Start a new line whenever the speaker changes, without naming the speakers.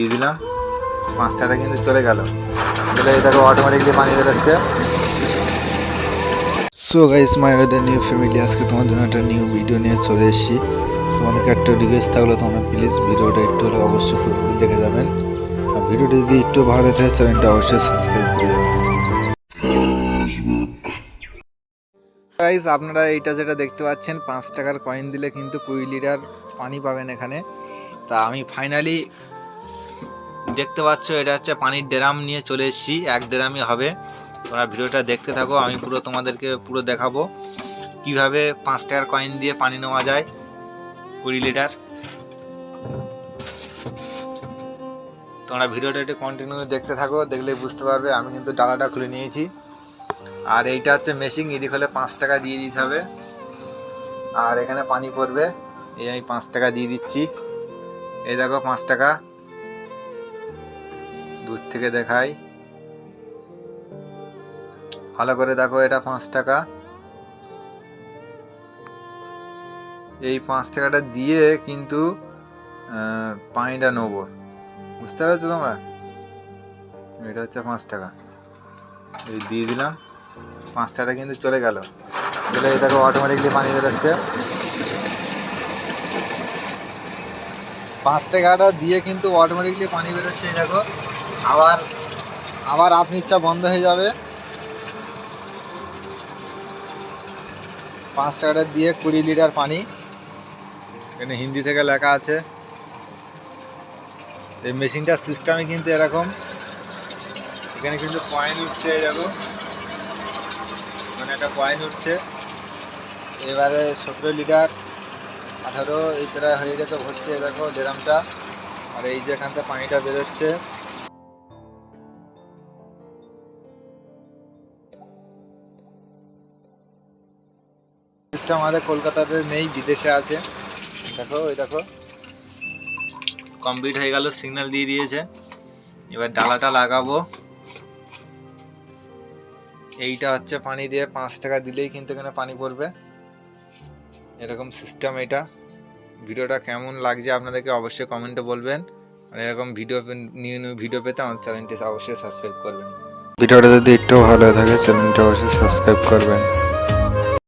দিয়ে দিলাম, 5 টাকা কিন্তু চলে গেল। চলে দেখো অটোমেটিকলি পানি বেরোচ্ছে। সো গাইস, মাই ওয়েদার নিউ ফ্যামিলি, আজকে তোমার জন্য একটা নিউ ভিডিও নিয়ে চলে এসেছি। তোমাদেরকে একটা রিকোয়েস্ট থাকলে তোমরা প্লিজ ভিডিওটা একটু হলে অবশ্যই পুরোপুরি দেখে যাবেন। আর ভিডিওটা যদি একটু ভালো থাকে চ্যানেলটা অবশ্যই সাবস্ক্রাইব করে যাবেন। গাইস, আপনারা এইটা যেটা দেখতে পাচ্ছেন, 5 টাকার কয়েন দিলে কিন্তু 20 লিটার পানি পাবেন এখানে। তা আমি ফাইনালি দেখতে পাচ্ছ, এটা হচ্ছে পানির ড্রাম নিয়ে চলে এসেছি। 1 ড্রামই হবে। তোমরা ভিডিওটা দেখতে থাকো, আমি পুরো তোমাদেরকে পুরো দেখাবো কিভাবে 5 টাকার কয়েন দিয়ে পানি নেওয়া যায় 20 লিটার। তোমরা ভিডিওটা একটু কন্টিনিউ দেখতে থাকো, দেখলেই বুঝতে পারবে। আমি কিন্তু ডালাটা খুলে নিয়েছি। আর এইটা হচ্ছে মেশিন, এদিক হলে 5 টাকা দিয়ে দিতে হবে। আর এখানে পানি পড়বে, এই আমি 5 টাকা দিয়ে দিচ্ছি। এই দেখো 5 টাকা, দূর থেকে দেখাই ভালো করে, দেখো এটা 5 টাকা। এই 5 টাকাটা দিয়ে কিন্তু পানিটা নেবো, বুঝতে পারছো তোমরা? এটা হচ্ছে 5 টাকা, এই দিয়ে দিলাম। 5 টাকা কিন্তু চলে গেল। চলে দেখো অটোমেটিকলি পানি বেরোচ্ছে। 5 টাকাটা দিয়ে কিন্তু অটোমেটিকলি পানি বেরোচ্ছে। এই দেখো, আবার আপনি ইচ্ছা বন্ধ হয়ে যাবে। 5 টাকাটা দিয়ে 20 লিটার পানি, এখানে হিন্দি থেকে লেখা আছে। এই মেশিনটার সিস্টেমে কিন্তু এরকম, এখানে কিন্তু কয়েন উঠছে। এই দেখো, মানে একটা কয়েন উঠছে। এবারে 17 লিটার 18 এই প্রায় হয়ে গেছে ভর্তি। দেখো ড্রামটা, আর এই যে এখান থেকে পানিটা বেরোচ্ছে। সিস্টেম আমাদের কলকাতাতে নেই, বিদেশে আছে। দেখো, ওই দেখো কমপ্লিট হয়ে গেল, সিগন্যাল দিয়ে দিয়েছে। এবার ডালাটা লাগাবো। এইটা হচ্ছে পানি দিয়ে 5 টাকা দিলেই কিন্তু এখানে পানি পড়বে, এরকম সিস্টেম এটা। ভিডিওটা কেমন লাগছে আপনাদেরকে অবশ্যই কমেন্টে বলবেন। আর এরকম নিউ ভিডিও পেতে আমার চ্যানেলটি অবশ্যই সাবস্ক্রাইব করবেন। ভিডিওটা যদি একটু ভালো থাকে চ্যানেলটা অবশ্যই সাবস্ক্রাইব করবেন।